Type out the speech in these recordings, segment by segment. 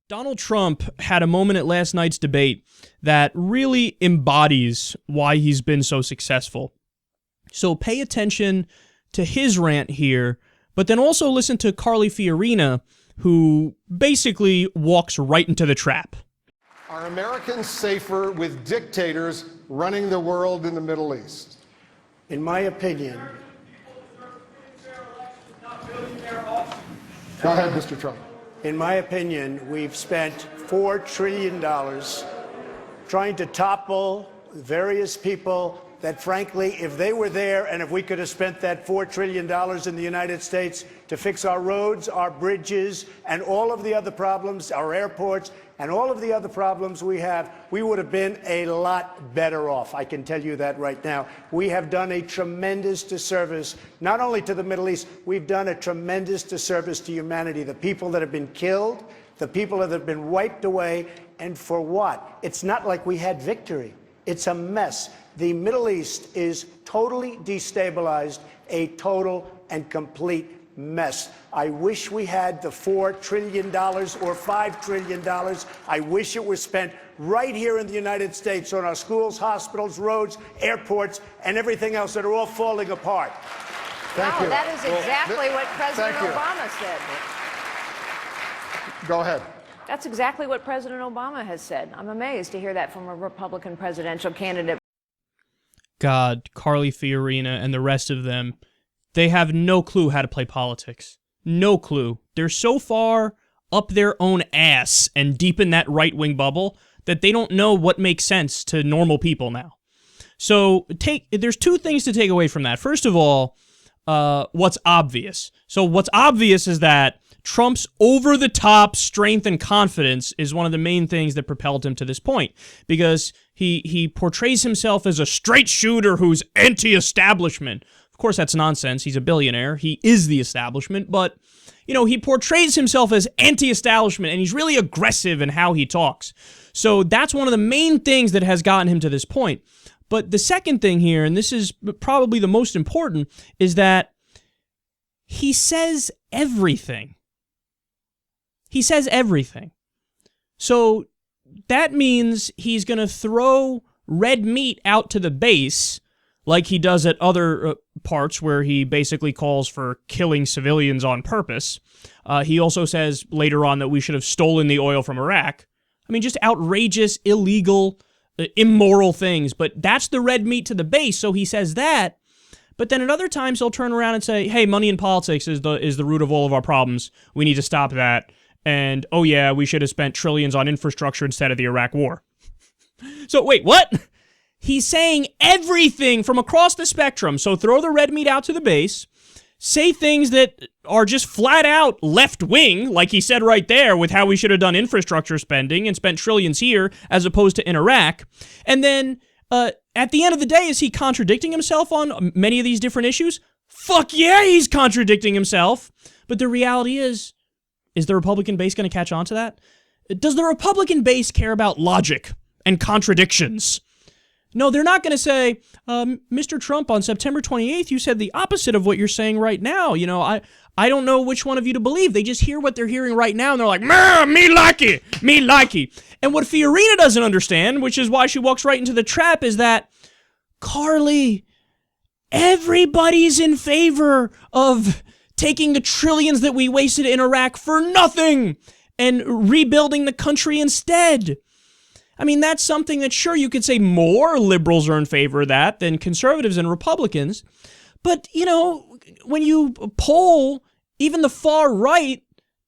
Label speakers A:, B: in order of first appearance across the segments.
A: Donald Trump had a moment at last night's debate that really embodies why he's been so successful. So pay attention to his rant here, but then also listen to Carly Fiorina, who basically walks right into the trap.
B: Are Americans safer with dictators running the world in the Middle East?
C: In my opinion.
B: Go ahead, Mr. Trump.
C: In my opinion, we've spent $4 trillion trying to topple various people that, frankly, if they were there and if we could have spent that $4 trillion in the United States to fix our roads, our bridges, and all of the other problems, our airports, and all of the other problems we have, we would have been a lot better off. I can tell you that right now. We have done a tremendous disservice, not only to the Middle East, we've done a tremendous disservice to humanity. The people that have been killed, the people that have been wiped away, and for what? It's not like we had victory. It's a mess. The Middle East is totally destabilized, a total and complete mess. I wish we had the $4 trillion or $5 trillion. I wish it was spent right here in the United States on our schools, hospitals, roads, airports, and everything else that are all falling apart.
B: Thank you.
D: That is exactly what President Obama said.
B: Go ahead.
D: That's exactly what President Obama has said. I'm amazed to hear that from a Republican presidential candidate.
A: God, Carly Fiorina and the rest of them, they have no clue how to play politics. No clue. They're so far up their own ass and deep in that right-wing bubble that they don't know what makes sense to normal people now. So there's two things to take away from that. First of all, what's obvious. So what's obvious is that Trump's over-the-top strength and confidence is one of the main things that propelled him to this point, because he portrays himself as a straight shooter who's anti-establishment. Of course, that's nonsense. He's a billionaire. He is the establishment, but, you know, he portrays himself as anti-establishment, and he's really aggressive in how he talks. So that's one of the main things that has gotten him to this point. But the second thing here, and this is probably the most important, is that he says everything. He says everything. So that means he's going to throw red meat out to the base like he does at other parts where he basically calls for killing civilians on purpose. He also says later on that we should have stolen the oil from Iraq. I mean, just outrageous, illegal, immoral things. But that's the red meat to the base, so he says that. But then at other times he'll turn around and say, hey, money in politics is the root of all of our problems. We need to stop that. And, oh yeah, we should have spent trillions on infrastructure instead of the Iraq war. So wait, what? He's saying everything from across the spectrum. So throw the red meat out to the base, say things that are just flat out left-wing, like he said right there with how we should have done infrastructure spending and spent trillions here as opposed to in Iraq. And then at the end of the day, is he contradicting himself on many of these different issues? Fuck yeah, he's contradicting himself. But the reality is the Republican base going to catch on to that? Does the Republican base care about logic and contradictions? No, they're not going to say, Mr. Trump, on September 28th, you said the opposite of what you're saying right now. You know, I don't know which one of you to believe. They just hear what they're hearing right now, and they're like, me likey, me likey. And what Fiorina doesn't understand, which is why she walks right into the trap, is that, Carly, everybody's in favor of taking the trillions that we wasted in Iraq for nothing and rebuilding the country instead. I mean, that's something that, sure, you could say more liberals are in favor of that than conservatives and Republicans. But, you know, when you poll even the far right,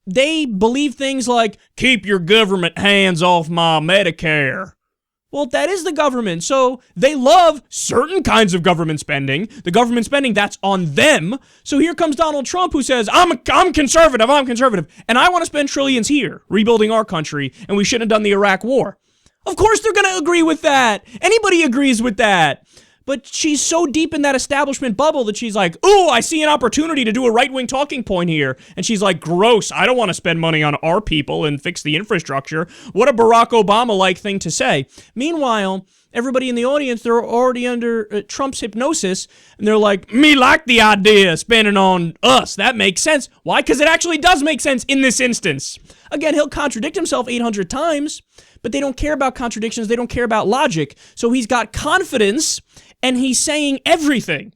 A: they believe things like, keep your government hands off my Medicare. Well, that is the government, so they love certain kinds of government spending. The government spending, that's on them. So here comes Donald Trump who says, I'm conservative, and I want to spend trillions here, rebuilding our country, and we shouldn't have done the Iraq war. Of course they're going to agree with that. Anybody agrees with that. But she's so deep in that establishment bubble that she's like, ooh, I see an opportunity to do a right-wing talking point here. And she's like, gross, I don't want to spend money on our people and fix the infrastructure. What a Barack Obama-like thing to say. Meanwhile, everybody in the audience, they're already under Trump's hypnosis, and they're like, me like the idea spending on us. That makes sense. Why? Because it actually does make sense in this instance. Again, he'll contradict himself 800 times, but they don't care about contradictions. They don't care about logic. So he's got confidence, and he's saying everything.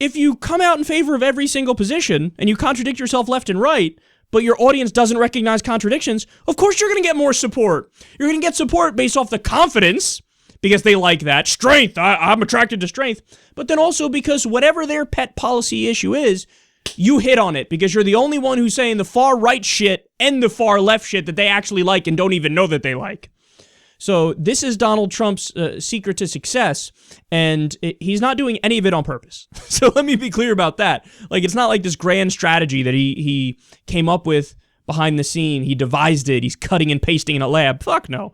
A: If you come out in favor of every single position, and you contradict yourself left and right, but your audience doesn't recognize contradictions, of course you're going to get more support. You're going to get support based off the confidence, because they like that. Strength, I'm attracted to strength. But then also because whatever their pet policy issue is, you hit on it because you're the only one who's saying the far right shit and the far left shit that they actually like and don't even know that they like. So this is Donald Trump's secret to success, and he's not doing any of it on purpose. So let me be clear about that. Like, it's not like this grand strategy that he came up with behind the scene. He devised it. He's cutting and pasting in a lab. Fuck no.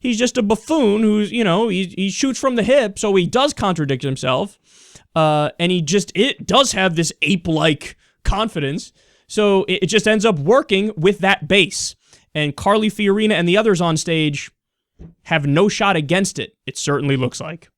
A: He's just a buffoon who's, he shoots from the hip, so he does contradict himself, and it does have this ape-like confidence, so it just ends up working with that base. And Carly Fiorina and the others on stage have no shot against it, it certainly looks like.